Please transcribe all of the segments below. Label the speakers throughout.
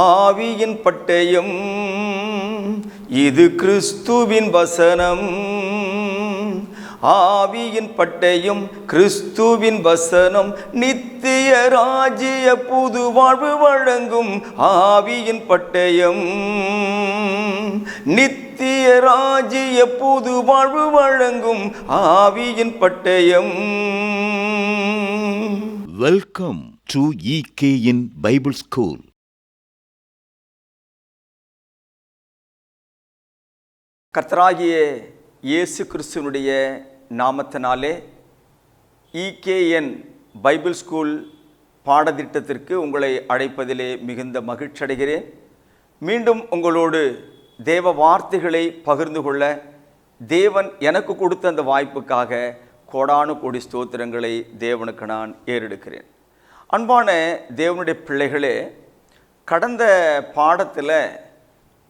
Speaker 1: ஆவியின் பட்டயம் இது கிறிஸ்துவின் வசனம். ஆவியின் பட்டயம் கிறிஸ்துவின் வசனம் நித்திய ராஜ்ய புது வாழ்வு வழங்கும். ஆவியின் பட்டயம் நித்திய ராஜ்ய புது வாழ்வு வழங்கும். ஆவியின் பட்டயம்.
Speaker 2: Welcome to EKN Bible school.
Speaker 1: கர்த்தராகிய இயேசு கிறிஸ்துவினுடைய நாமத்தினாலே EKN பைபிள் ஸ்கூல் பாடத்திட்டத்திற்கு உங்களை அழைப்பதிலே மிகுந்த மகிழ்ச்சி அடைகிறேன். மீண்டும் உங்களோடு தேவ வார்த்தைகளை பகிர்ந்து கொள்ள தேவன் எனக்கு கொடுத்த அந்த வாய்ப்புக்காக கோடானு கோடி ஸ்தோத்திரங்களை தேவனுக்கு நான் ஏறெடுக்கிறேன். அன்பான தேவனுடைய பிள்ளைகளே, கடந்த பாடத்தில்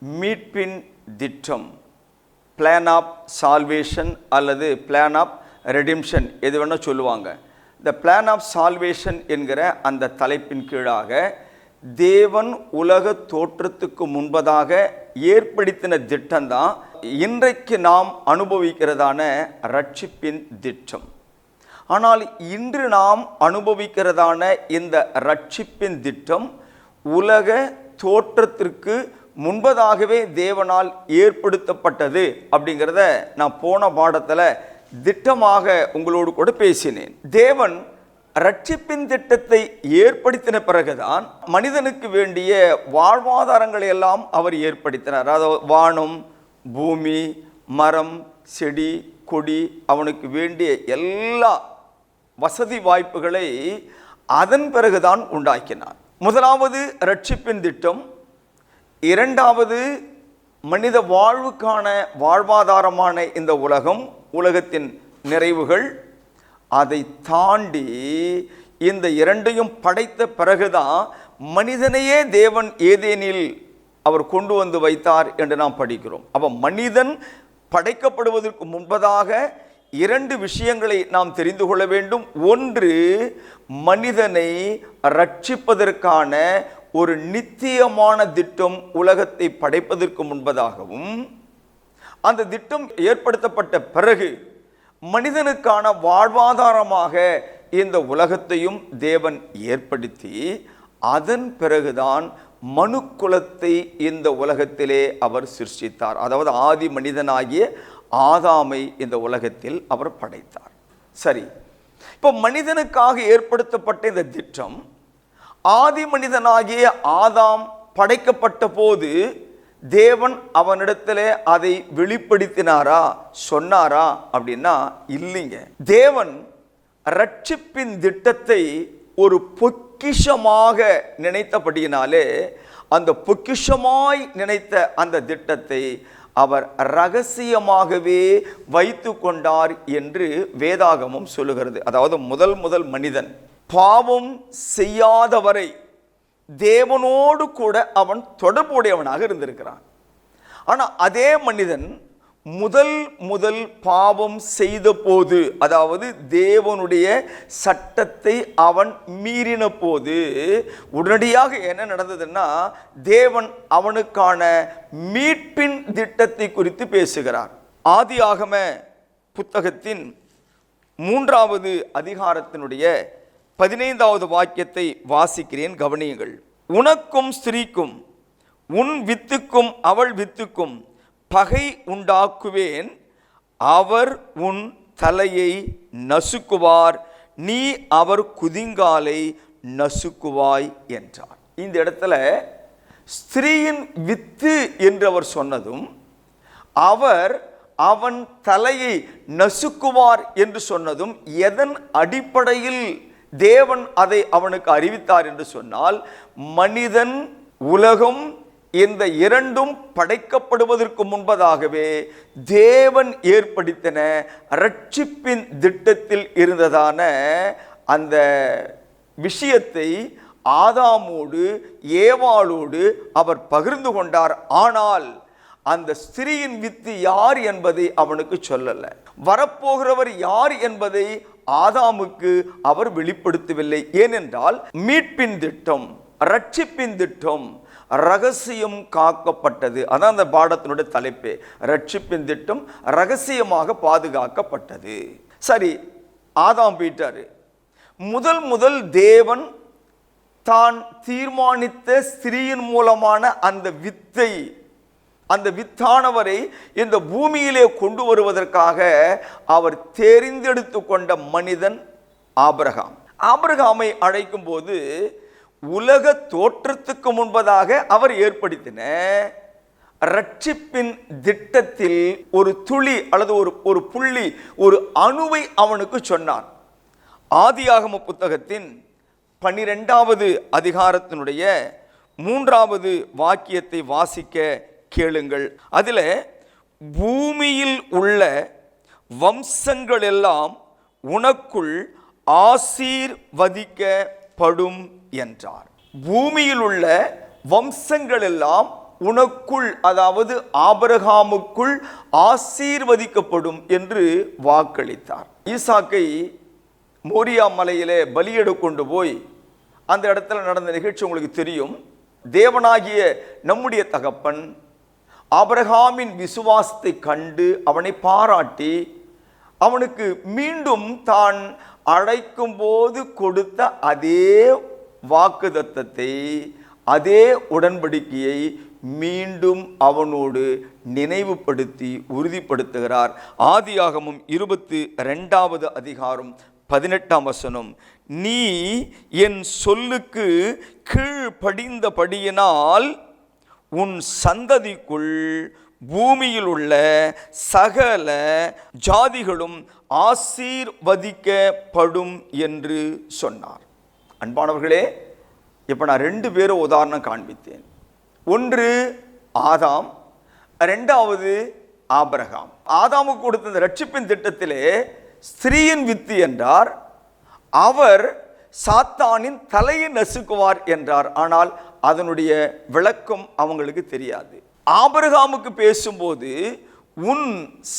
Speaker 1: மீட்பின் திட்டம், பிளான் ஆஃப் சால்வேஷன் அல்லது பிளான் ஆஃப் ரெடிம்ஷன் எது வேணால் சொல்லுவாங்க. இந்த பிளான் ஆஃப் சால்வேஷன் என்கிற அந்த தலைப்பின் கீழாக தேவன் உலக தோற்றத்துக்கு முன்பதாக ஏற்படுத்தின திட்டம்தான் இன்றைக்கு நாம் அனுபவிக்கிறதான ரட்சிப்பின் திட்டம். ஆனால் இன்று நாம் அனுபவிக்கிறதான இந்த ரட்சிப்பின் திட்டம் உலக தோற்றத்திற்கு முன்பதாகவே தேவனால் ஏற்படுத்தப்பட்டது அப்படிங்கிறத நான் போன பாடத்தில் திட்டமாக உங்களோடு கூட பேசினேன். தேவன் ரட்சிப்பின் திட்டத்தை ஏற்படுத்தின பிறகுதான் மனிதனுக்கு வேண்டிய வாழ்வாதாரங்களை எல்லாம் அவர் ஏற்படுத்தினார். அதாவது வானம், பூமி, மரம், செடி, கொடி, அவனுக்கு வேண்டிய எல்லா வசதி வாய்ப்புகளை அதன் பிறகுதான் உண்டாக்கினார். முதலாவது ரட்சிப்பின் திட்டம். இரண்டாவது மனித வாழ்வுக்கான வாழ்வாதாரமான இந்த உலகம், உலகத்தின் நிறைவுகள். அதை தாண்டி இந்த இரண்டையும் படைத்த பிறகுதான் மனிதனையே தேவன் ஏதேனில் அவர் கொண்டு வந்து வைத்தார் என்று நாம் படிக்கிறோம். அப்போ மனிதன் படைக்கப்படுவதற்கு முன்பதாக இரண்டு விஷயங்களை நாம் தெரிந்து கொள்ள வேண்டும். ஒன்று, மனிதனை ரட்சிப்பதற்கான ஒரு நித்தியமான திட்டம் உலகத்தை படைப்பதற்கு முன்பதாகவும், அந்த திட்டம் ஏற்படுத்தப்பட்ட பிறகு மனிதனுக்கான வாழ்வாதாரமாக இந்த உலகத்தையும் தேவன் ஏற்படுத்தி அதன் பிறகுதான் மனுக்குலத்தை இந்த உலகத்திலே அவர் சிருஷ்டித்தார். அதாவது ஆதி மனிதனாகிய ஆதாமை இந்த உலகத்தில் அவர் படைத்தார். சரி, இப்போ மனிதனுக்காக ஏற்படுத்தப்பட்ட இந்த திட்டம், ஆதி மனிதனாகிய ஆதாம் படைக்கப்பட்ட போது தேவன் அவனிடத்தில் அதை வெளிப்படுத்தினாரா, சொன்னாரா அப்படின்னா இல்லைங்க. தேவன் ரட்சிப்பின் திட்டத்தை ஒரு பொக்கிஷமாக நினைத்தபடியினாலே அந்த பொக்கிஷமாய் நினைத்த அந்த திட்டத்தை அவர் ரகசியமாகவே வைத்து கொண்டார் என்று வேதாகமம் சொல்லுகிறது. அதாவது முதல் மனிதன் பாவம் செய்யாதவரை தேவனோடு கூட அவன் தொடர்புடையவனாக இருந்திருக்கிறான். ஆனால் அதே மனிதன் முதல் பாவம் செய்த போது, அதாவது தேவனுடைய சட்டத்தை அவன் மீறின போது உடனடியாக என்ன நடந்ததுன்னா, தேவன் அவனுக்கான மீட்பின் திட்டத்தை குறித்து பேசுகிறார். ஆதியாகம புத்தகத்தின் 3வது அதிகாரத்தினுடைய 15வது வாக்கியத்தை வாசிக்கிறேன், கவனியுங்கள். உனக்கும் ஸ்திரீக்கும் உன் வித்துக்கும் அவள் வித்துக்கும் பகை உண்டாக்குவேன், அவர் உன் தலையை நசுக்குவார், நீ அவர் குதிங்காலை நசுக்குவாய் என்றார். இந்த இடத்துல ஸ்திரீயின் வித்து என்று அவர் சொன்னதும், அவர் அவன் தலையை நசுக்குவார் என்று சொன்னதும் எதன் அடிப்படையில் தேவன் அதை அவனுக்கு அறிவித்தார் என்று சொன்னால், மனிதன், உலகம் இந்த இரண்டும் படைக்கப்படுவதற்கு முன்பதாகவே தேவன் ஏற்படுத்தின ரட்சிப்பின் திட்டத்தில் இருந்ததான அந்த விஷயத்தை ஆதாமோடு ஏவாளோடு அவர் பகிர்ந்து கொண்டார். ஆனால் அந்த ஸ்திரீயின் வித்து யார் என்பதை அவனுக்கு சொல்லல. வரப்போகிறவர் யார் என்பதை ஆதாமுக்கு அவர் வெளிப்படுத்தவில்லை. ஏனென்றால் மீட்பின் திட்டம், ரட்சிப்பின் திட்டம், ரகசியம் காக்கப்பட்டது. அதான் அந்த பாடத்தினுடைய தலைப்பே, ரட்சிப்பின் திட்டம் ரகசியமாக பாதுகாக்கப்பட்டது. சரி, ஆதாம் போயிட்டாரு. முதல் தேவன் தான் தீர்மானித்த ஸ்திரீயின் மூலமான அந்த வித்தானவரை இந்த பூமியிலே கொண்டு வருவதற்காக அவர் தெரிந்தெடுத்து கொண்ட மனிதன் ஆபிரகாம். ஆபிரகாமை அழைக்கும் போது உலக தோற்றத்துக்கு முன்பதாக அவர் ஏற்படுத்தின ரட்சிப்பின் திட்டத்தில் ஒரு துளி அல்லது ஒரு புள்ளி, ஒரு அணுவை அவனுக்கு சொன்னார். ஆதியாகம புத்தகத்தின் 12வது அதிகாரத்தினுடைய 3வது வாக்கியத்தை வாசிக்க கேளுங்கள். அதில் பூமியில் உள்ள வம்சங்கள் எல்லாம் உனக்குள் ஆசீர்வதிக்கப்படும் என்றார். பூமியில் உள்ள வம்சங்கள் எல்லாம் உனக்குள், அதாவது ஆபிரகாமுக்குள் ஆசீர்வதிக்கப்படும் என்று வாக்களித்தார். ஈசாக்கை மோரியா மலையிலே பலியிட கொண்டு போய் அந்த இடத்துல நடந்த நிகழ்ச்சி உங்களுக்கு தெரியும். தேவனாகிய நம்முடைய தகப்பன் ஆபிரகாமின் விசுவாசத்தை கண்டு அவனை பாராட்டி அவனுக்கு மீண்டும் தான் அழைக்கும் போது கொடுத்த அதே வாக்குத்தத்தத்தை, அதே உடன்படிக்கையை மீண்டும் அவனோடு நினைவுபடுத்தி உறுதிப்படுத்துகிறார். ஆதியாகமம் 22வது அதிகாரம் 18ஆம் வசனம், நீ என் சொல்லுக்கு கீழ்ப்படிந்தபடியினால் உன் சந்ததிக்குள் பூமியில் உள்ள சகல ஜாதிகளும் ஆசீர்வதிக்கப்படும் என்று சொன்னார். அன்பானவர்களே, இப்போ நான் 2 பேரும் உதாரணம் காண்பித்தேன். ஒன்று ஆதாம், 2வது ஆபிரகாம். ஆதாமுக்கு கொடுத்த இந்த ரட்சிப்பின் திட்டத்திலே ஸ்திரீயின் வித்து என்றார். அவர் சாத்தானின் தலையை நசுக்குவார் என்றார். ஆனால் அதனுடைய விளக்கம் அவங்களுக்கு தெரியாது. ஆபிரகாமுக்கு பேசும்போது உன்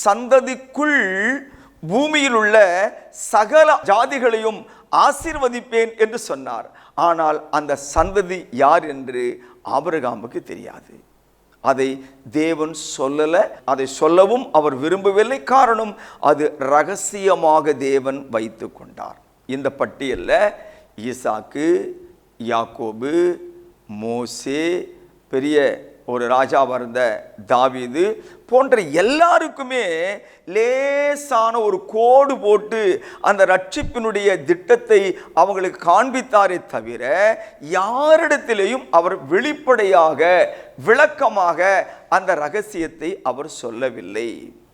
Speaker 1: சந்ததிக்குள் பூமியில் உள்ள சகல ஜாதிகளையும் ஆசீர்வதிப்பேன் என்று சொன்னார். ஆனால் அந்த சந்ததி யார் என்று ஆபிரகாமுக்கு தெரியாது. அதை தேவன் சொல்லல, அதை சொல்லவும் அவர் விரும்பவில்லை. காரணம், அது ரகசியமாக தேவன் வைத்து கொண்டார். இந்த பட்டியலில் ஈசாக்கு, யாக்கோபு, மோசே, பெரிய ஒரு ராஜாவாக இருந்த தாவீது போன்ற எல்லாருக்குமே லேசான ஒரு கோடு போட்டு அந்த ரட்சிப்பினுடைய திட்டத்தை அவங்களுக்கு காண்பித்தாரே தவிர யாரிடத்திலேயும் அவர் வெளிப்படையாக விளக்கமாக அந்த ரகசியத்தை அவர் சொல்லவில்லை.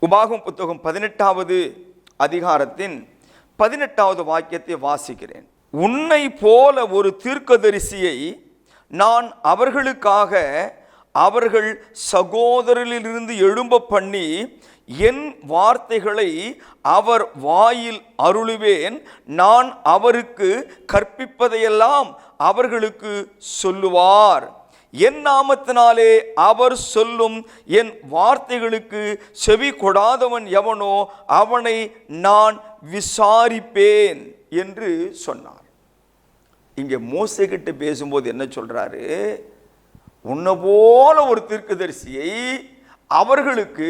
Speaker 1: உபாகமம் புத்தகம் 18வது அதிகாரத்தின் 18வது வாக்கியத்தை வாசிக்கிறேன். உன்னை போல ஒரு தீர்க்கதரிசியை நான் அவர்களுக்காக அவர்கள் சகோதரரிலிருந்து எழும்ப பண்ணி என் வார்த்தைகளை அவர் வாயில் அருளுவேன். நான் அவருக்கு கற்பிப்பதையெல்லாம் அவர்களுக்கு சொல்லுவார். என் நாமத்தினாலே அவர் சொல்லும் என் வார்த்தைகளுக்கு செவி கொடாதவன் எவனோ அவனை நான் விசாரிப்பேன் என்று சொன்னார். இங்கே மோசே கிட்ட பேசும்போது என்ன சொல்றாரு? உன்னை போல ஒரு தீர்க்கதரிசியை அவர்களுக்கு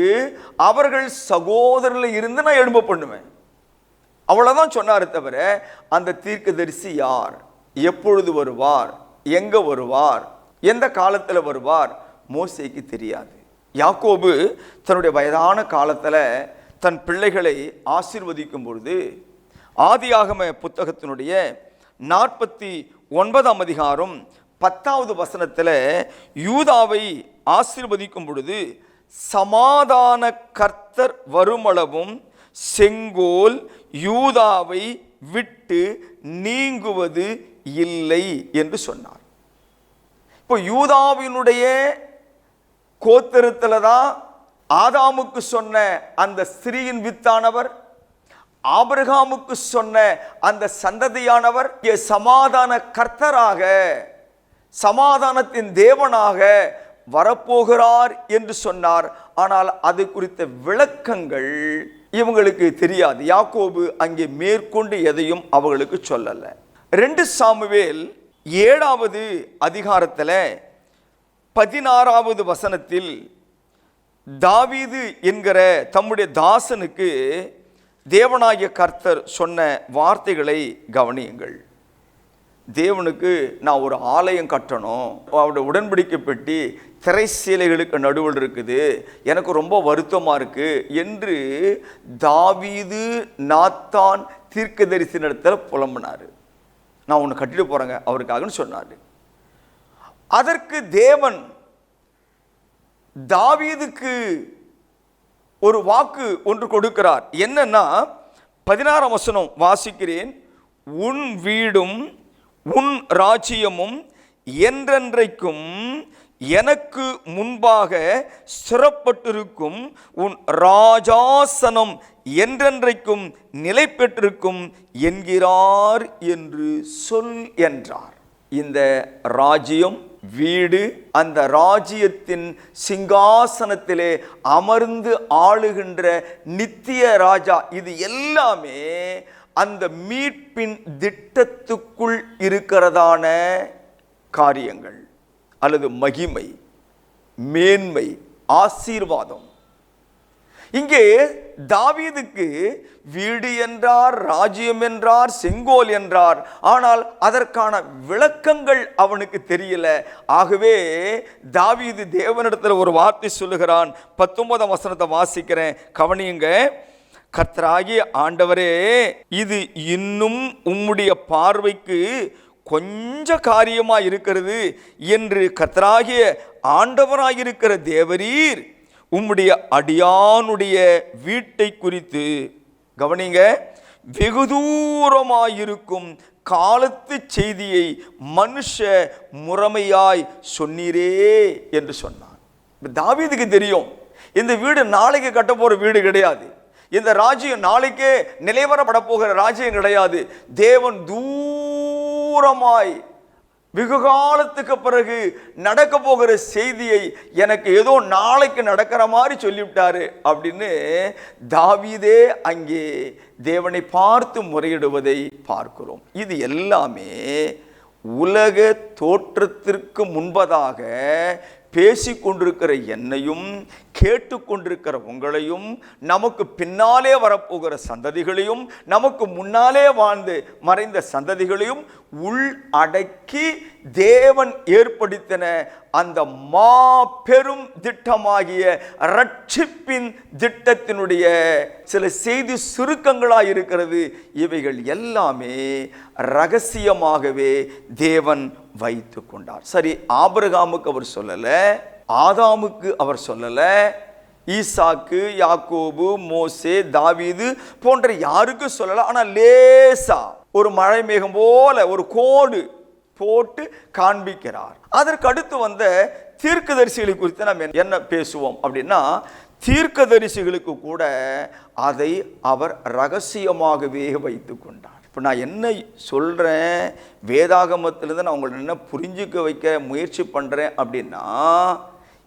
Speaker 1: அவர்கள் சகோதரர்கள் இருந்து நான் எழும்ப பண்ணுவேன். அவ்வளவுதான் சொன்னாரு தவிர அந்த தீர்க்கதரிசி யார், எப்பொழுது வருவார், எங்க வருவார், எந்த காலத்தில் வருவார், மோசேக்கு தெரியாது. யாக்கோபு தன்னுடைய வயதான காலத்தில் தன் பிள்ளைகளை ஆசீர்வதிக்கும் பொழுது ஆதியாகம புத்தகத்தினுடைய 49ஆம் அதிகாரம் 10வது வசனத்தில் யூதாவை ஆசீர்வதிக்கும் பொழுது சமாதான கர்த்தர் வருமளவும் செங்கோல் யூதாவை விட்டு நீங்குவது இல்லை என்று சொன்னார். இப்போ யூதாவினுடைய கோத்திரத்தில் தான் ஆதாமுக்கு சொன்ன அந்த ஸ்திரீயின் வித்தானவர், ஆபிரகாமுக்கு சொன்ன அந்த சந்ததியானவர் சமாதான கர்த்தராக, சமாதானத்தின் தேவனாக வரப்போகிறார் என்று சொன்னார். ஆனால் அது குறித்த விளக்கங்கள் இவங்களுக்கு தெரியாது. யாக்கோபு அங்கே மேற்கொண்டு எதையும் அவர்களுக்கு சொல்லல. 2 சாமுவேல் 7வது அதிகாரத்தில் 16வது வசனத்தில் தாவீது என்கிற தம்முடைய தாசனுக்கு தேவனாகிய கர்த்தர் சொன்ன வார்த்தைகளை கவனியுங்கள். தேவனுக்கு நான் ஒரு ஆலயம் கட்டணும், அவருடைய உடன்படிக்கை பெட்டி திரைச்சீலைகளுக்கு நடுவில் இருக்குது, எனக்கு ரொம்ப வருத்தமாக இருக்குது என்று தாவீது நாத்தான் தீர்க்கதரிசியினிடத்தில் புலம்பினார். நான் ஒன்று கட்டிட்டு போகிறேங்க அவருக்காகன்னு சொன்னார். அதற்கு தேவன் தாவீதுக்கு ஒரு வாக்கு ஒன்று கொடுக்கிறார். என்னன்னா 16ஆம் வசனம் வாசிக்கிறேன். உன் வீடும் உன் ராஜ்யமும் என்றென்றைக்கும் எனக்கு முன்பாக ஸ்திரப்பட்டிருக்கும், உன் ராஜாசனம் என்றென்றைக்கும் நிலை பெற்றிருக்கும் என்கிறார் என்று சொல் என்றார். இந்த ராஜ்யம், வீடு, அந்த ராஜ்யத்தின் சிங்காசனத்திலே அமர்ந்து ஆளுகின்ற நித்திய ராஜா, இது எல்லாமே அந்த மீட்பின் திட்டத்துக்குள் இருக்கிறதான காரியங்கள் அல்லது மகிமை, மேன்மை, ஆசீர்வாதம். இங்கே தாவீதுக்கு வீடு என்றார், ராஜ்யம் என்றார், செங்கோல் என்றார். ஆனால் அதற்கான விளக்கங்கள் அவனுக்கு தெரியல. ஆகவே தாவீது தேவனிடத்தில் ஒரு வார்த்தை சொல்லுகிறான். 19ஆம் வசனத்தை வாசிக்கிறேன், கவனியுங்க. கர்த்தராகிய ஆண்டவரே, இது இன்னும் உம்முடைய பார்வைக்கு கொஞ்ச காரியமாக இருக்கிறது என்று கர்த்தராகிய ஆண்டவராயிருக்கிற தேவரீர் உம்முடைய அடியானுடைய வீட்டை குறித்து, கவனிங்க, வெகு தூரமாயிருக்கும் காலத்து செய்தியை மனுஷ முறைமையாய் சொன்னீரே என்று சொன்னான். தாவீதுக்கு தெரியும், இந்த வீடு நாளைக்கு கட்ட போற வீடு கிடையாது, இந்த ராஜ்யம் நாளைக்கே நிலைவரப்பட போகிற ராஜ்யம் கிடையாது. தேவன் தூரமாய் வெகு காலத்துக்கு பிறகு நடக்க போகிற செய்தியை எனக்கு ஏதோ நாளைக்கு நடக்கிற மாதிரி சொல்லிவிட்டாரு அப்படின்னு தாவீதே அங்கே தேவனை பார்த்து முறையிடுவதை பார்க்கிறோம். இது எல்லாமே உலக தோற்றத்திற்கு முன்பதாக பேசிக்கொண்டிருக்கிற என்னையும் கேட்டுக்கொண்டிருக்கிற உங்களையும், நமக்கு பின்னாலே வரப்போகிற சந்ததிகளையும், நமக்கு முன்னாலே வாழ்ந்து மறைந்த சந்ததிகளையும் உள் அடக்கி தேவன் ஏற்படுத்தின அந்த மாபெரும் திட்டமாகிய ரட்சிப்பின் திட்டத்தினுடைய சில செய்தி சுருக்கங்களாக இருக்கிறது. இவைகள் எல்லாமே ரகசியமாகவே தேவன் வைத்து கொண்டார். சரி, ஆபிரகாமுக்கு அவர் சொல்லல, ஆதாமுக்கு அவர் சொல்லல, ஈசாக்கு, யாக்கோபு, மோசே, தாவீது போன்ற யாருக்கும் சொல்லல. ஆனால் லேசா ஒரு மழை மேகம் போல ஒரு கோடு போட்டு காண்பிக்கிறார். அதற்கு அடுத்து வந்த தீர்க்கதரிசிகளை குறித்து நாம் என்ன பேசுவோம் அப்படின்னா, தீர்க்கதரிசிகளுக்கு கூட அதை அவர் ரகசியமாகவே வைத்து கொண்டார். இப்போ நான் என்ன சொல்கிறேன், வேதாகமத்திலிருந்து நான் உங்களை என்ன புரிஞ்சுக்க வைக்க முயற்சி பண்ணுறேன் அப்படின்னா,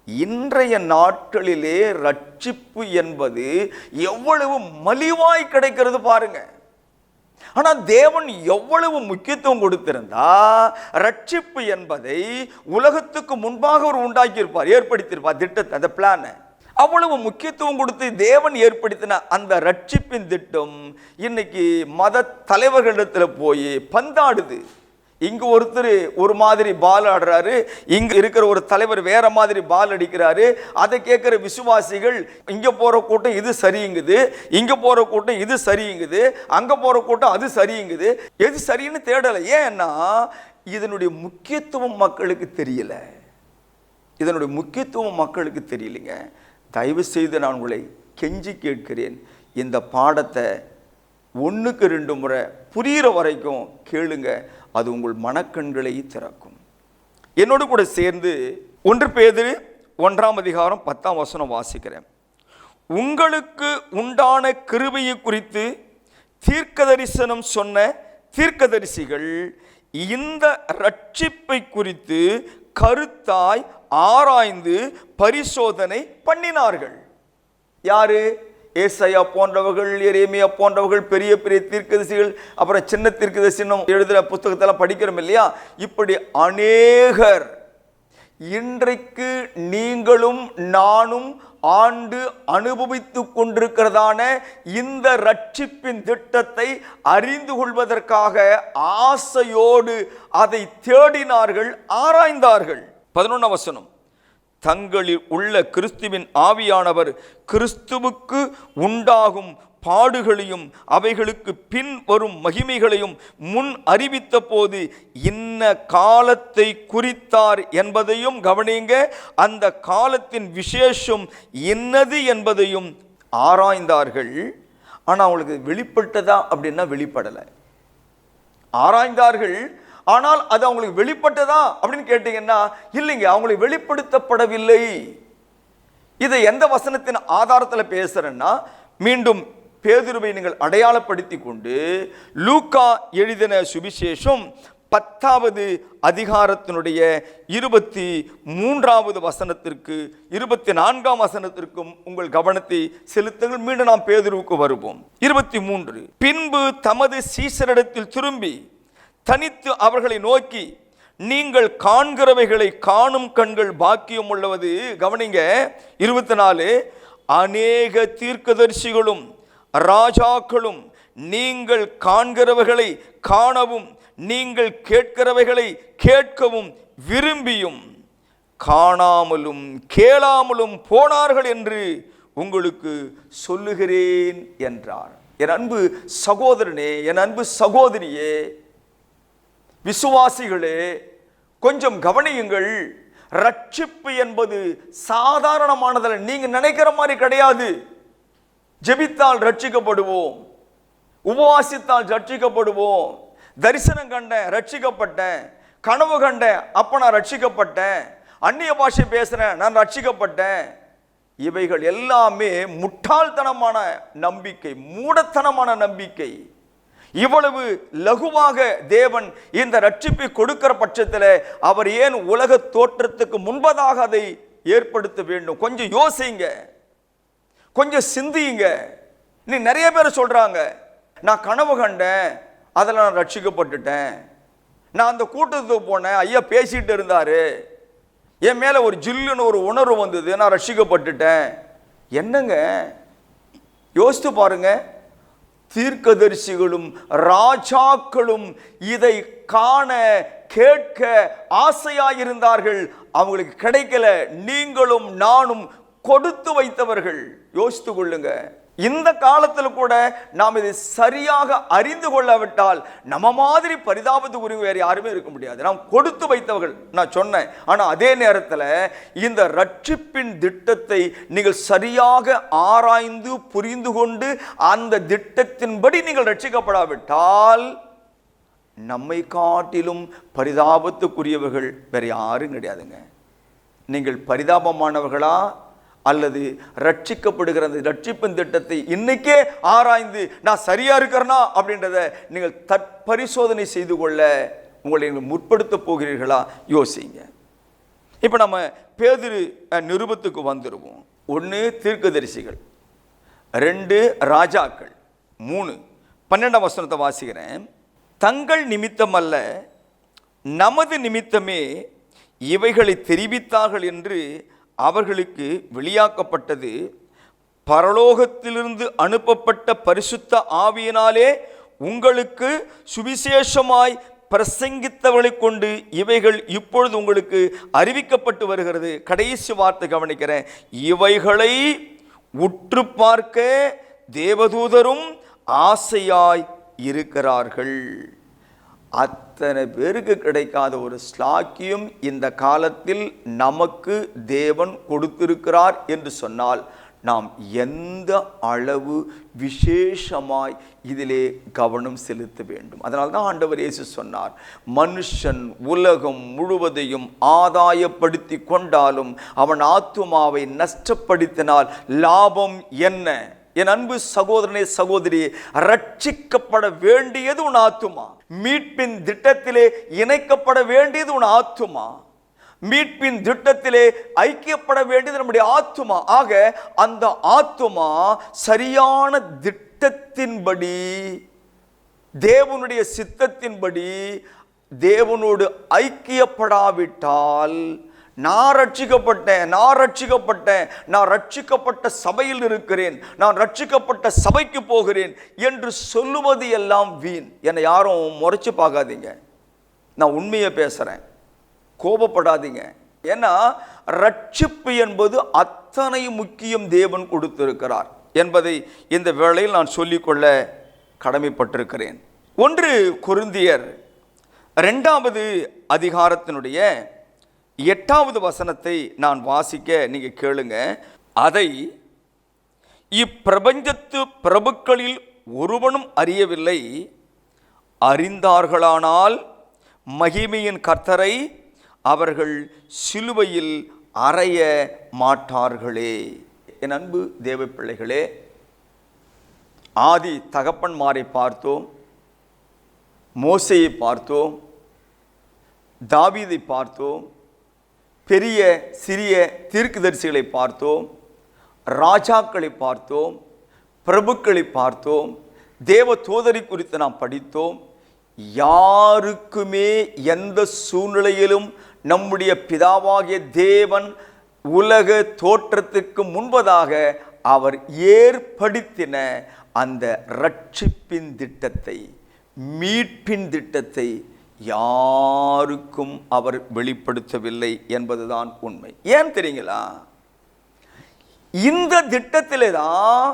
Speaker 1: இன்றைய நாட்களிலே ரட்சிப்பு என்பது எவ்வளவு மலிவாய் கிடைக்கிறது பாருங்க. ஆனால் தேவன் எவ்வளவு முக்கியத்துவம் கொடுத்திருந்தா ரட்சிப்பு என்பதை உலகத்துக்கு முன்பாக அவர் உண்டாக்கியிருப்பார், ஏற்படுத்தியிருப்பார் திட்டத்தை, அந்த பிளானை. அவ்வளவு முக்கியத்துவம் கொடுத்து தேவன் ஏற்படுத்தின அந்த ரட்சிப்பின் திட்டம் இன்னைக்கு மத தலைவர்களிடத்தில் போய் பந்தாடுது. இங்கு ஒருத்தர் ஒரு மாதிரி பால் ஆடுறாரு, இங்க இருக்கிற ஒரு தலைவர் வேற மாதிரி பால் அடிக்கிறாரு. அதை கேட்கிற விசுவாசிகள் இங்க போற கூட்டம் இது சரியுங்குது, இங்க போற கூட்டம் இது சரியுங்குது, அங்க போற கூட்டம் அது சரியுங்குது. எது சரின்னு தேடலை. ஏன்னா இதனுடைய முக்கியத்துவம் மக்களுக்கு தெரியல. இதனுடைய முக்கியத்துவம் மக்களுக்கு தெரியலைங்க. தயவு செய்து நான் உங்களை கெஞ்சி கேட்கிறேன், இந்த பாடத்தை 1க்கு 2 முறை புரிகிற வரைக்கும் கேளுங்க. அது உங்கள் மனக்கண்களை திறக்கும். என்னோடு கூட சேர்ந்து 1 பேதுரு 1ஆம் அதிகாரம் 10ஆம் வசனம் வாசிக்கிறேன். உங்களுக்கு உண்டான கிருபையை குறித்து தீர்க்கதரிசனம் சொன்ன தீர்க்கதரிசிகள் இந்த ரட்சிப்பை குறித்து கருத்தாய் ஆராய்ந்து பரிசோதனை பண்ணினார்கள். யாரு? ஏசாயா போன்றவர்கள், எரேமியா போன்றவர்கள், பெரிய பெரிய தீர்க்கதரிசிகள், அப்புறம் சின்ன தீர்க்கதரிசி எழுதுகிற புத்தகத்தெல்லாம் படிக்கிறோம் இல்லையா? இப்படி அநேகர் இன்றைக்கு நீங்களும் நானும் ஆண்டு அனுபவித்துக் கொண்டிருக்கிறதான இந்த ரட்சிப்பின் திட்டத்தை அறிந்து கொள்வதற்காக ஆசையோடு அதை தேடினார்கள், ஆராய்ந்தார்கள். 11ஆம் வசனம், தங்களில் உள்ள கிறிஸ்துவின் ஆவியானவர் கிறிஸ்துவுக்கு உண்டாகும் பாடுகளையும் அவைகளுக்கு பின் வரும் மகிமைகளையும் முன் அறிவித்த போது இன்ன காலத்தை குறித்தார் என்பதையும் கவனிங்க. அந்த காலத்தின் விசேஷம் என்னது என்பதையும் ஆராய்ந்தார்கள். ஆனால் அவங்களுக்கு வெளிப்பட்டதா அப்படின்னா வெளிப்படலை. ஆராய்ந்தார்கள், ஆனால் அது அவங்களுக்கு வெளிப்பட்டதா அப்படின்னு கேட்டீங்கன்னா இல்லைங்க, அவங்களுக்கு வெளிப்படுத்தப்படவில்லை. இதை எந்த வசனத்தின் ஆதாரத்தில் பேசுறேன்னா, மீண்டும் பேதுருவை நீங்கள் அடையாளப்படுத்தி கொண்டு லூக்கா எழுதின சுவிசேஷம் 10வது அதிகாரத்தினுடைய 23வது வசனத்திற்கு 24ஆம் வசனத்திற்கும் உங்கள் கவனத்தை செலுத்துங்கள். மீண்டும் நாம் பேதுருவுக்கு வருவோம். 23, பின்பு தமது சீசரிடத்தில் திரும்பி தனித்து அவர்களை நோக்கி, நீங்கள் காண்கிறவைகளை காணும் கண்கள் பாக்கியம் உள்ளவது. கவனிங்க. 24, அநேக தீர்க்கதரிசிகளும் ராஜாக்களும் நீங்கள் காண்கிறவைகளை காணவும் நீங்கள் கேட்கிறவைகளை கேட்கவும் விரும்பியும் காணாமலும் கேளாமலும் போனார்கள் என்று உங்களுக்கு சொல்லுகிறேன் என்றார். என் அன்பு சகோதரனே, என் அன்பு சகோதரியே, விசுவாசிகளே, கொஞ்சம் கவனியுங்கள். ரட்சிப்பு என்பது சாதாரணமானதல்ல. நீங்க நினைக்கிற மாதிரி கிடையாது. ஜெபித்தால் ரட்சிக்கப்படுவோம், உபவாசித்தால் ரட்சிக்கப்படுவோம், தரிசனம் கண்டேன் ரட்சிக்கப்பட்டேன், கனவு கண்டேன் அப்ப நான் ரட்சிக்கப்பட்டேன், அந்நிய பாஷை பேசுறேன் நான் ரட்சிக்கப்பட்டேன். இவைகள் எல்லாமே முட்டாள்தனமான நம்பிக்கை, மூடத்தனமான நம்பிக்கை. இவ்வளவு லகுவாக தேவன் இந்த ரட்சிப்பை கொடுக்கிற பட்சத்தில் அவர் ஏன் உலக தோற்றத்துக்கு முன்பதாக அதை ஏற்படுத்த வேண்டும்? கொஞ்சம் யோசிங்க, கொஞ்சம் சிந்தியுங்க. நீ நிறைய பேர் சொல்றாங்க, நான் கனவு கண்டேன் அதில் நான் ரட்சிக்கப்பட்டுட்டேன், நான் அந்த கூட்டத்துக்கு போனேன் ஐயா பேசிட்டு இருந்தாரு, என் மேல ஒரு ஜில்லுன்னு ஒரு உணர்வு வந்தது, நான் ரட்சிக்கப்பட்டுட்டேன். என்னங்க, யோசித்து பாருங்க. தீர்க்கதரிசிகளும் ராஜாக்களும் இதை காண கேட்க ஆசையாயிருந்தார்கள், அவங்களுக்கு கிடைக்கல. நீங்களும் நானும் கொடுத்து வைத்தவர்கள். யோசித்து கொள்ளுங்க. இந்த காலத்தில் கூட நாம் இதை சரியாக அறிந்து கொள்ளாவிட்டால் நம்ம மாதிரி பரிதாபத்துக்குரிய வேறு யாருமே இருக்க முடியாது. நாம் கொடுத்து வைத்தவர்கள் நான் சொன்னேன். ஆனால் அதே நேரத்தில் இந்த ரட்சிப்பின் திட்டத்தை நீங்கள் சரியாக ஆராய்ந்து புரிந்து கொண்டு அந்த திட்டத்தின்படி நீங்கள் ரட்சிக்கப்படாவிட்டால் நம்மை காட்டிலும் பரிதாபத்துக்குரியவர்கள் வேறு யாரும் கிடையாதுங்க. நீங்கள் பரிதாபமானவர்களா அல்லது ரட்சிக்கப்படுகிற அந்த ரட்சிப்பின் திட்டத்தை இன்னைக்கே ஆராய்ந்து நான் சரியா இருக்கிறனா அப்படின்றத நீங்கள் தற்பரிசோதனை செய்து கொள்ள உங்களை முற்படுத்த போகிறீர்களா? யோசிங்க. இப்போ நம்ம பேதுரு நிருபத்துக்கு வந்துடுவோம். 1 தீர்க்கதரிசிகள், 2 ராஜாக்கள், 3 12ஆம் வசனத்தை வாசிக்கிறேன். தங்கள் நிமித்தம் அல்ல நமது நிமித்தமே இவைகளை தெரிவித்தார்கள் என்று அவர்களுக்கு வெளியாக்கப்பட்டது பரலோகத்திலிருந்து அனுப்பப்பட்ட பரிசுத்த ஆவியினாலே உங்களுக்கு சுவிசேஷமாய் பிரசங்கித்தவர்களை கொண்டு இவைகள் இப்பொழுது உங்களுக்கு அறிவிக்கப்பட்டு வருகிறது. கடைசி வார்த்தை கவனிக்கிறேன். இவைகளை உற்று பார்க்க தேவதூதரும் ஆசையாய் இருக்கிறார்கள். அத்தனை பேருக்கு கிடைக்காத ஒரு ஸ்லாக்கியம் இந்த காலத்தில் நமக்கு தேவன் கொடுத்திருக்கிறார் என்று சொன்னால் நாம் எந்த அளவு விசேஷமாய் இதிலே கவனம் செலுத்த வேண்டும். அதனால தான் ஆண்டவர் இயேசு சொன்னார், மனுஷன் உலகம் முழுவதையும் ஆதாயப்படுத்தி கொண்டாலும் அவன் ஆத்துமாவை நஷ்டப்படுத்தினால் லாபம் என்ன? என் அன்பு சகோதரனே சகோதரியே, ரட்சிக்கப்பட வேண்டியது உன் ஆத்துமா. மீட்பின் திட்டத்திலே இணைக்கப்பட வேண்டியது உன் ஆத்துமா. மீட்பின் திட்டத்திலே ஐக்கியப்பட வேண்டியது நம்முடைய ஆத்துமா. ஆக அந்த ஆத்துமா சரியான திட்டத்தின்படி, தேவனுடைய சித்தத்தின்படி தேவனோடு ஐக்கியப்படாவிட்டால் நான் ரட்சிக்கப்பட்டேன், நான் ரட்சிக்கப்பட்டேன், நான் ரட்சிக்கப்பட்ட சபையில் இருக்கிறேன், நான் ரட்சிக்கப்பட்ட சபைக்கு போகிறேன் என்று சொல்லுவது எல்லாம் வீண். என்னை யாரும் முறைச்சு பார்க்காதீங்க, நான் உண்மையை பேசுகிறேன், கோபப்படாதீங்க. ஏன்னா ரட்சிப்பு என்பது அத்தனை முக்கியம் தேவன் கொடுத்திருக்கிறார் என்பதை இந்த வேளையில் நான் சொல்லிக்கொள்ள கடமைப்பட்டிருக்கிறேன். 1 கொரிந்தியர் 2வது அதிகாரத்தினுடைய 8வது வசனத்தை நான் வாசிக்க நீங்க கேளுங்க. அதை இப்பிரபஞ்சத்து பிரபுக்களில் ஒருவனும் அறியவில்லை, அறிந்தார்களானால் மகிமையின் கர்த்தரை அவர்கள் சிலுவையில் அறைய மாட்டார்களே. என் அன்பு தேவ பிள்ளைகளே, ஆதி தகப்பன்மாரை பார்த்தோம், மோசேயை பார்த்தோம், தாவீதை பார்த்தோம், பெரிய சிறிய தீர்க்கதரிசிகளை பார்த்தோம், ராஜாக்களை பார்த்தோம், பிரபுக்களை பார்த்தோம், தேவ தூதரை குறித்து நாம் படித்தோம். யாருக்குமே எந்த சூழ்நிலையிலும் நம்முடைய பிதாவாகிய தேவன் உலக தோற்றத்துக்கு முன்பதாக அவர் ஏற்படுத்தின அந்த ரட்சிப்பின் திட்டத்தை, மீட்பின் திட்டத்தை யாருக்கும் அவர் வெளிப்படுத்தவில்லை என்பதுதான் உண்மை. ஏன் தெரியுங்களா? இந்த திட்டத்திலே தான்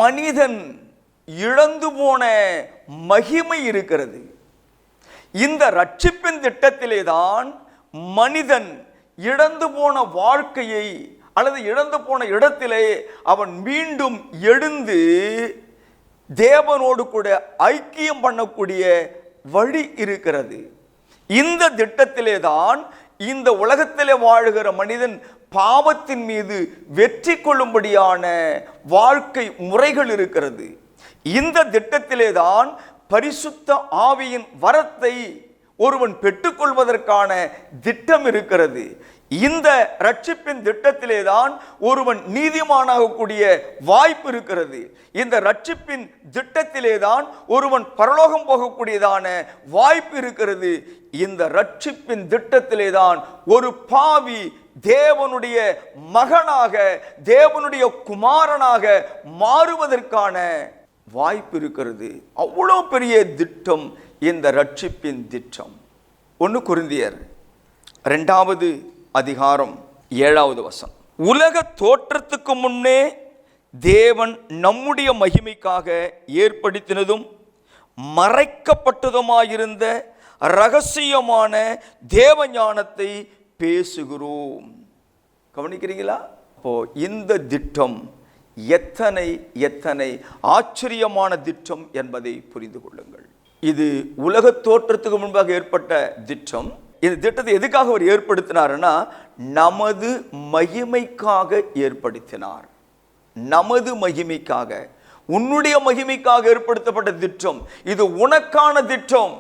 Speaker 1: மனிதன் இழந்து போன மகிமை இருக்கிறது. இந்த ரட்சிப்பின் திட்டத்திலே தான் மனிதன் இழந்து போன வாழ்க்கையை அல்லது இழந்து போன இடத்திலே அவன் மீண்டும் எழுந்து தேவனோடு கூட ஐக்கியம் பண்ணக்கூடிய வழி இருக்கிறது. இந்த திட்டத்திலே தான் இந்த உலகத்திலே வாழுகிற மனிதன் பாவத்தின் மீது வெற்றி கொள்ளும்படியான வாழ்க்கை முறைகள் இருக்கிறது. இந்த திட்டத்திலே தான் பரிசுத்த ஆவியின் வரத்தை ஒருவன் பெற்றுக்கொள்வதற்கான திட்டம் இருக்கிறது. இந்த ரட்சிப்பின் திட்டத்திலே தான் ஒருவன் நீதிமானாகக்கூடிய வாய்ப்பு இருக்கிறது. இந்த ரட்சிப்பின் திட்டத்திலே தான் ஒருவன் பரலோகம் போகக்கூடியதான வாய்ப்பு இருக்கிறது. இந்த ரட்சிப்பின் திட்டத்திலே தான் ஒரு பாவி தேவனுடைய மகனாக, தேவனுடைய குமாரனாக மாறுவதற்கான வாய்ப்பு இருக்கிறது. அவ்வளோ பெரிய திட்டம் இந்த ரட்சிப்பின் திட்டம். 1 கொரிந்தியர் 2வது அதிகாரம் 7வது வசனம். உலக தோற்றத்துக்கு முன்னே தேவன் நம்முடைய மகிமைக்காக ஏற்படுத்தினதும் மறைக்கப்பட்டதுமாயிருந்த இரகசியமான தேவ ஞானத்தை பேசுகிறோம். கவனிக்கிறீங்களா? அப்போ இந்த திட்டம் எத்தனை எத்தனை ஆச்சரியமான திட்டம் என்பதை புரிந்து கொள்ளுங்கள். இது உலக தோற்றத்துக்கு முன்பாக ஏற்பட்ட திட்டம். இந்த திட்டத்தை எதுக்காக அவர் ஏற்படுத்தினார்னா, நமது மகிமைக்காக ஏற்படுத்தினார். நமது மகிமைக்காக, உன்னுடைய மகிமைக்காக ஏற்படுத்தப்பட்ட திட்டம். இது உனக்கான திட்டம்,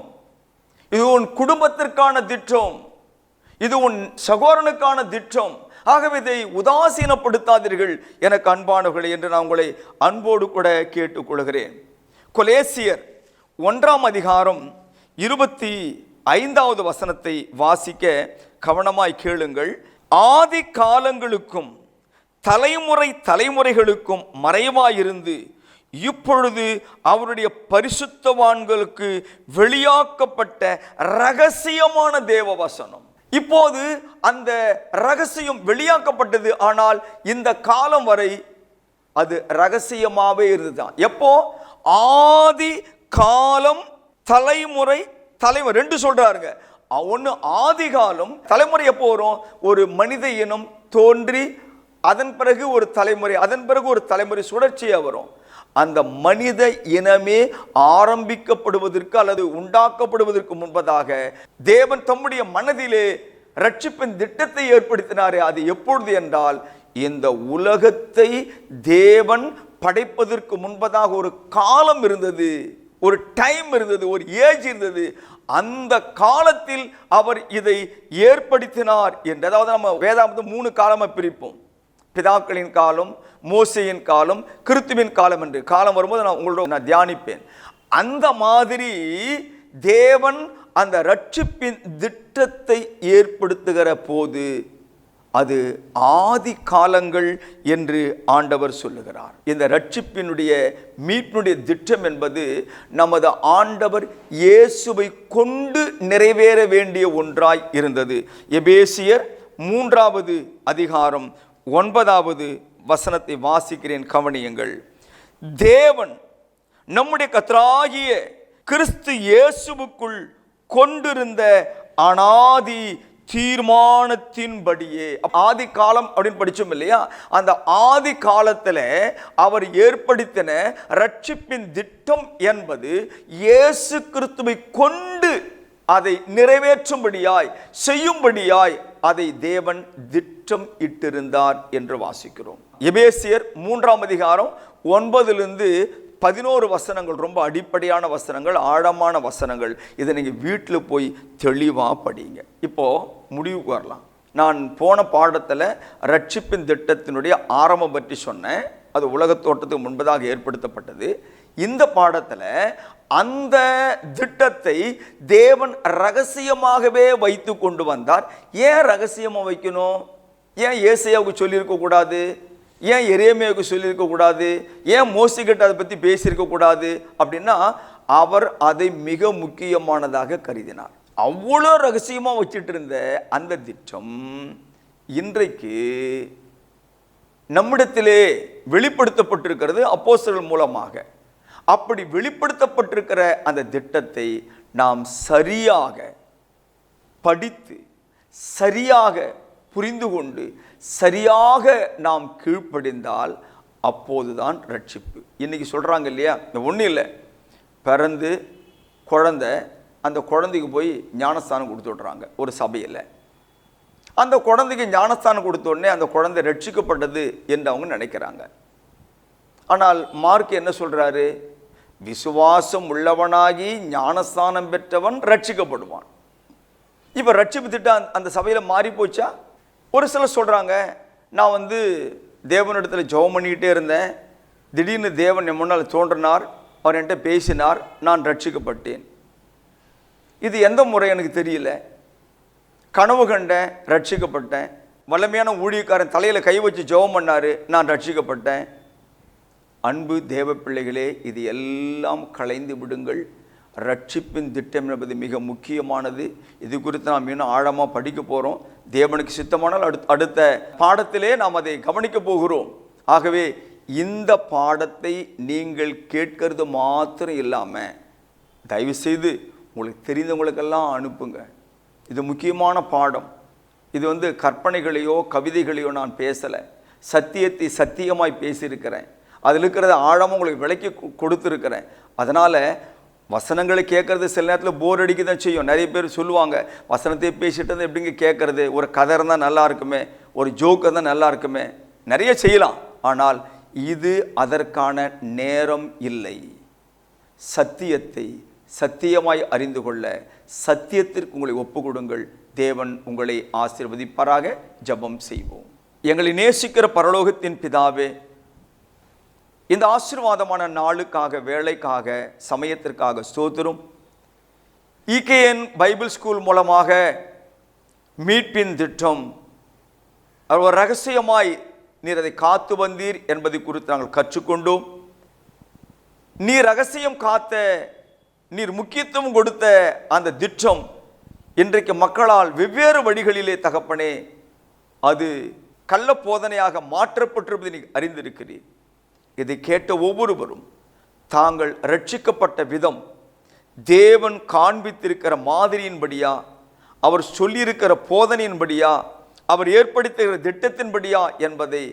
Speaker 1: இது உன் குடும்பத்திற்கான திட்டம், இது உன் சகோதரனுக்கான திட்டம். ஆகவே இதை உதாசீனப்படுத்தாதீர்கள் எனக்கு அன்பானவர்களே என்று நான் உங்களை அன்போடு கூட கேட்டுக்கொள்கிறேன். கொலேசியர் 1ஆம் அதிகாரம் 25வது வசனத்தை வாசிக்க கவனமாய் கேளுங்கள். ஆதி காலங்களுக்கும் தலைமுறை தலைமுறைகளுக்கும் மறைவாயிருந்து இப்பொழுது அவருடைய பரிசுத்தவான்களுக்கு வெளியாக்கப்பட்ட இரகசியமான தேவ வசனம். இப்போது அந்த ரகசியம் வெளியாக்கப்பட்டது. ஆனால் இந்த காலம் வரை அது ரகசியமாவே இருந்துதான். எப்போ? ஆதி காலம், தலைமுறை தலைமுறை 2 சொல்றாருங்க. ஒன்று ஆதி காலம், தலைமுறை எப்போ வரும்? ஒரு மனித இனம் தோன்றி அதன் பிறகு ஒரு தலைமுறை, அதன் பிறகு ஒரு தலைமுறை சுழற்சியா வரும். அந்த மனித இனமே ஆரம்பிக்கப்படுவதற்கு அல்லது உண்டாக்கப்படுவதற்கு முன்பதாக தேவன் தம்முடைய மனதிலே ரட்சிப்பின் திட்டத்தை ஏற்படுத்தினாரே. அது எப்பொழுது என்றால், இந்த உலகத்தை தேவன் படைப்பதற்கு முன்பதாக ஒரு காலம் இருந்தது, ஒரு டைம் இருந்தது, ஒரு ஏஜ் இருந்தது. அந்த காலத்தில் அவர் இதை ஏற்படுத்தினார் என்று. அதாவது நம்ம வேதாந்தம் 3 காலமாக பிரிப்போம். பிதாக்களின் காலம், மோசேயின் காலம், கிறிஸ்துவின் காலம் என்று. காலம் வரும்போது நான் உங்களோட தியானிப்பேன். அந்த மாதிரி தேவன் அந்த ரட்சிப்பின் திட்டத்தை ஏற்படுத்துகிற போது அது ஆதி காலங்கள் என்று ஆண்டவர் சொல்லுகிறார். இந்த ரட்சிப்பினுடைய மீட்பினுடைய திட்டம் என்பது நமது ஆண்டவர் இயேசுவை கொண்டு நிறைவேற வேண்டிய ஒன்றாய் இருந்தது. எபேசியர் 3வது அதிகாரம் 9வது வசனத்தை வாசிக்கிறேன், கவனியுங்கள். தேவன் நம்முடைய கர்த்தராகிய கிறிஸ்து இயேசுவுக்குள் கொண்டிருந்த அனாதி தீர்மானத்தின்படியே, ஆதி காலம் அப்படின்னு படிச்சோம் இல்லையா, அந்த ஆதி காலத்தில் அவர் ஏற்படுத்தின ரட்சிப்பின் திட்டம் என்பது இயேசு கிறிஸ்துவை கொண்டு அதை நிறைவேற்றும்படியாய் செய்யும்படியாய் அதை தேவன் திட்டம் இட்டிருந்தார் என்று வாசிக்கிறோம். எபேசியர் 3ஆம் அதிகாரம் 9லிருந்து 11 வசனங்கள் ரொம்ப அடிப்படையான வசனங்கள், ஆழமான வசனங்கள். இதை நீங்கள் வீட்டில் போய் தெளிவாக படிங்க. இப்போது முடிவுக்கு வரலாம். நான் போன பாடத்தில் ரட்சிப்பின் திட்டத்தினுடைய ஆரம்பம் பற்றி சொன்னேன். அது உலகத் தோற்றத்துக்கு முன்பதாக ஏற்படுத்தப்பட்டது. இந்த பாடத்தில் அந்த திட்டத்தை தேவன் ரகசியமாகவே வைத்து கொண்டு வந்தார். ஏன் ரகசியமாக வைக்கணும்? ஏன் ஏசாயாவுக்கு சொல்லியிருக்க கூடாது? ஏன் எரேமியாவுக்கு சொல்லியிருக்க கூடாது? ஏன் மோசேக்கிட்ட அதை பற்றி பேசியிருக்க கூடாது? அப்படின்னா அவர் அதை மிக முக்கியமானதாக கருதினார். அவ்வளோ ரகசியமாக வச்சுட்டு இருந்த அந்த திட்டம் இன்றைக்கு நம்மிடத்திலே வெளிப்படுத்தப்பட்டிருக்கிறது அப்போஸ்தலர்கள் மூலமாக. அப்படி வெளிப்படுத்தப்பட்டிருக்கிற அந்த திட்டத்தை நாம் சரியாக படித்து சரியாக புரிந்து கொண்டு சரியாக நாம் கீழ்ப்படிந்தால் அப்போதுதான் ரட்சிப்பு. இன்னைக்கு சொல்கிறாங்க இல்லையா, இந்த ஒன்றும் இல்லை, பிறந்து குழந்தை, அந்த குழந்தைக்கு போய் ஞானஸ்தானம் கொடுத்து விட்றாங்க ஒரு சபையில். அந்த குழந்தைக்கு ஞானஸ்தானம் கொடுத்த உடனே அந்த குழந்தை ரட்சிக்கப்பட்டது என்று அவங்க நினைக்கிறாங்க. ஆனால் மார்க் என்ன சொல்கிறாரு? விசுவாசம் உள்ளவனாகி ஞானஸ்தானம் பெற்றவன் ரட்சிக்கப்படுவான். இப்போ ரட்சிப்பு திட்டம் அந்த சபையில் மாறி போச்சா? ஒரு சிலர் சொல்கிறாங்க, நான் தேவனிடத்தில் ஜெபம் பண்ணிக்கிட்டே இருந்தேன், திடீர்னு தேவன் என் முன்னால் தோன்றினார், அவர் என்கிட்ட பேசினார், நான் ரட்சிக்கப்பட்டேன். இது எந்த முறை எனக்கு தெரியல. கனவு கண்டேன், ரட்சிக்கப்பட்டேன். வல்லமையான ஊழியக்காரன் தலையில் கை வச்சு ஜெபம் பண்ணார், நான் ரட்சிக்கப்பட்டேன். அன்பு தேவ பிள்ளைகளே, இது எல்லாம் களைந்து விடுங்கள். ரட்சிப்பின் திட்டம் என்பது மிக முக்கியமானது. இது குறித்து நாம் இன்னும் ஆழமாக படிக்க போகிறோம். தேவனுக்கு சித்தமானால் அடுத்த பாடத்திலே நாம் அதை கவனிக்க போகிறோம். ஆகவே இந்த பாடத்தை நீங்கள் கேட்கறது மாத்திரம் இல்லாமல் தயவுசெய்து உங்களுக்கு தெரிந்தவங்களுக்கெல்லாம் அனுப்புங்க. இது முக்கியமான பாடம். இது கற்பனைகளையோ கவிதைகளையோ நான் பேசலை. சத்தியத்தை சத்தியமாய் பேசியிருக்கிறேன். அதில் இருக்கிறத ஆழமாக உங்களுக்கு விளக்கி கொடுத்துருக்கிறேன். அதனால் வசனங்களை கேட்குறது சில நேரத்தில் போர் அடிக்க தான் செய்யும். நிறைய பேர் சொல்லுவாங்க, வசனத்தை பேசிட்டு இருந்தால் எப்படிங்க கேட்குறது, ஒரு கதை இருந்தால் நல்லா இருக்குமே, ஒரு ஜோக் இருந்தால் நல்லா இருக்குமே, நிறைய செய்யலாம். ஆனால் இது அதற்கான நேரம் இல்லை. சத்தியத்தை சத்தியமாய் அறிந்து கொள்ள சத்தியத்திற்கு உங்களை ஒப்பு கொடுங்கள். தேவன் உங்களை ஆசீர்வதிப்பாராக. ஜெபம் செய்வோம். எங்களை நேசிக்கிற பரலோகத்தின் பிதாவே, இந்த ஆசீர்வாதமான நாளுக்காக, வேலைக்காக, சமயத்திற்காக ஸ்தோத்திரம். இகேஎன் பைபிள் ஸ்கூல் மூலமாக மீட்பின் திட்டம் ஒரு ரகசியமாய் நீர் அதை காத்து வந்தீர் என்பதை குறித்து நாங்கள் கற்றுக்கொண்டோம். நீர் ரகசியம் காத்த, நீர் முக்கியத்துவம் கொடுத்த அந்த திட்டம் இன்றைக்கு மக்களால் வெவ்வேறு வழிகளிலே தகப்பனே அது கள்ள போதனையாக மாற்றப்பட்டிருப்பதை நீ அறிந்திருக்கிறீர். இதை கேட்ட ஒவ்வொருவரும் தாங்கள் ரட்சிக்கப்பட்ட விதம் தேவன் காண்பித்திருக்கிற மாதிரியின்படியா, அவர் சொல்லியிருக்கிற போதனையின்படியா, அவர் ஏற்படுத்துகிற திட்டத்தின்படியா என்பதை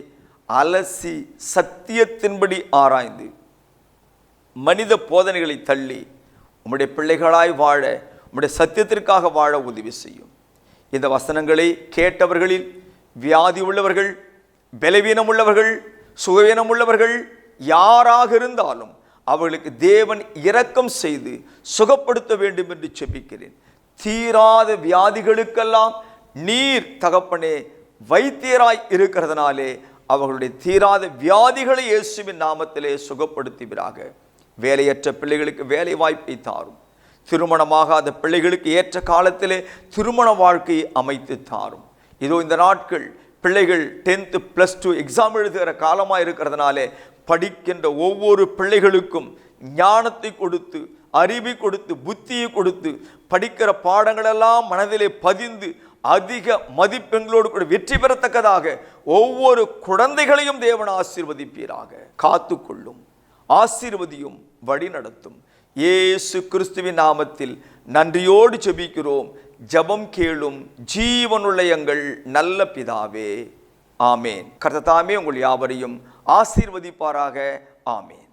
Speaker 1: அலசி சத்தியத்தின்படி ஆராய்ந்து மனித போதனைகளை தள்ளி உம்முடைய பிள்ளைகளாய் வாழ, உம்முடைய சத்தியத்திற்காக வாழ உதவி செய்யும். இந்த வசனங்களை கேட்டவர்களில் வியாதி உள்ளவர்கள், பலவீனம் உள்ளவர்கள், சுகவீனம் உள்ளவர்கள் யாராக இருந்தாலும் அவர்களுக்கு தேவன் இரக்கம் செய்து சுகப்படுத்த வேண்டும் என்று செபிக்கிறேன். தீராத வியாதிகளுக்கெல்லாம் நீர் தகப்பனே வைத்தியராய் இருக்கிறதுனாலே அவர்களுடைய தீராத வியாதிகளை இயேசுவின் நாமத்திலே சுகப்படுத்துவீராக. வேலையற்ற பிள்ளைகளுக்கு வேலை வாய்ப்பை தாரும். திருமணமாகாத பிள்ளைகளுக்கு ஏற்ற காலத்திலே திருமண வாழ்க்கையை அமைத்து தாரும். இதோ இந்த நாட்கள் பிள்ளைகள் 10th +2 எக்ஸாம் எழுதுகிற காலமாக இருக்கிறதுனாலே படிக்கின்ற ஒவ்வொரு பிள்ளைகளுக்கும் ஞானத்தை கொடுத்து, அறிவை கொடுத்து, புத்தியை கொடுத்து, படிக்கிற பாடங்களெல்லாம் மனதிலே பதிந்து அதிக மதிப்பெண்களோடு கூட வெற்றி பெறத்தக்கதாக ஒவ்வொரு குழந்தைகளையும் தேவன் ஆசீர்வதிப்பீராக. காத்துக்கொள்ளும், ஆசீர்வதியும், வழி நடத்தும். இயேசு கிறிஸ்துவின் நாமத்தில் நன்றியோடு ஜெபிக்கிறோம். ஜெபம் கேளும் ஜீவனுள்ள எங்கள் நல்ல பிதாவே, ஆமேன். கர்த்தர் தாமே உங்கள் யாவரையும் ஆசீர்வதிப்பாராக. ஆமேன்.